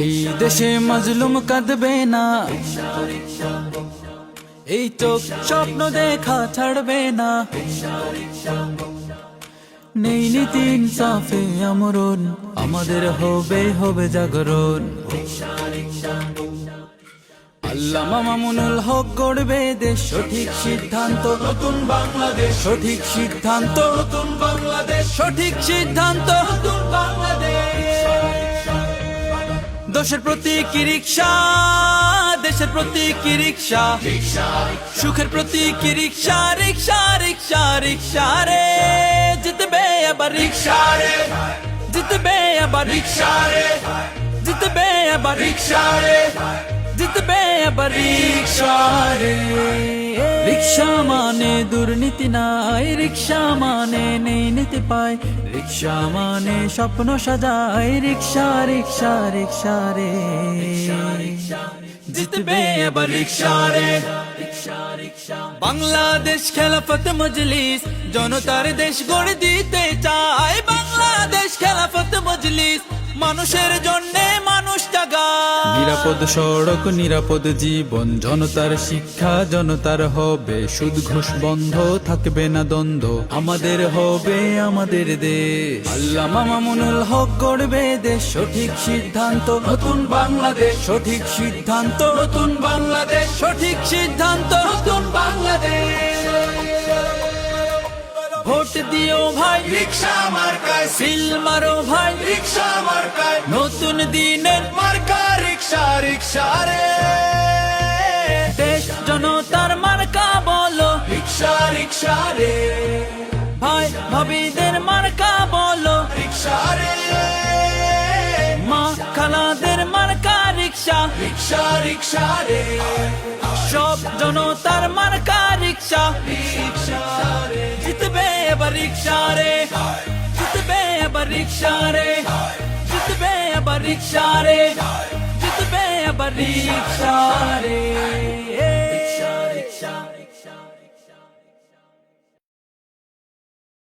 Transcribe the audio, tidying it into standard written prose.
এই দেশে মাজলুম কাঁদবে না, এই চোখ স্বপ্ন দেখা ছাড়বে না। নেই নীতি ইনসাফে আমরণ, আমাদের হবে হবে জাগরণ। আল্লামা মামুনুল হক গড়বে দেশ, সঠিক সিদ্ধান্ত নতুন বাংলাদেশ, সঠিক সিদ্ধান্ত নতুন বাংলাদেশ, সঠিক সিদ্ধান্ত নতুন বাংলাদেশ। দোষের প্রতীক রিক্সা, দেশের প্রতীক রিক্সা, সুখের প্রতীক রিক্সা, রিক্সা রিক্সা রিক্সা রে জিতবে আবার রিক্সা রে, জিতবে আবার রিক্সা রে, জিতবে আবার রিক্সা রে, জিতবে আবার রিক্সা রে। রিক্সা মানে দুর্নীতি নাই, রিক্সা মানে নেই নীতি পায়, রিক্সা মানে স্বপ্ন সাজায়, রিক্সা রিক্সা রিক্সা রে জিতবে আবার রিক্সা রে। বাংলাদেশ খেলাফত মজলিস জনতার দেশ গড়ে দিতে চায়, বাংলাদেশ খেলাফত মজলিস মানুষের জন্যে মানুষ জাগায়। নিরাপদ সড়ক নিরাপদ জীবন, জনতার শিক্ষা জনতার হবে, সুদ ঘুষ বন্ধ থাকবে না দ্বন্দ্ব, আমাদের হবে আমাদের দেশ। আল্লামা মামুনুল হক গড়বে দেশ, সঠিক সিদ্ধান্ত নতুন বাংলাদেশ, সঠিক সিদ্ধান্ত নতুন বাংলাদেশ, সঠিক সিদ্ধান্ত নতুন বাংলাদেশ। ভোট দিও ভাই রিক্সা মার্কায়, সিল মারো ভাই রিক্সা মার্কায়, নতুন দিনের মার্কা রিক্সা রিক্সা রে, দেশ জনতার মার্কা বলো, রিক্সা রিক্সা রে, ভাই ভাবিদের মার্কা বলো, রিক্সা রে, মা খালাদের মার্কা রিক্সা, রিক্সা রিক্সা রে, সব জনতার মার্কা রিক্সা, রিক্সা রে, জিতবে এবার রিক্সা রে, জিতবে এবার রিক্সা রে, জিতবে এবার রিক্সা রে, জিতবে এবার রিক্সা রে।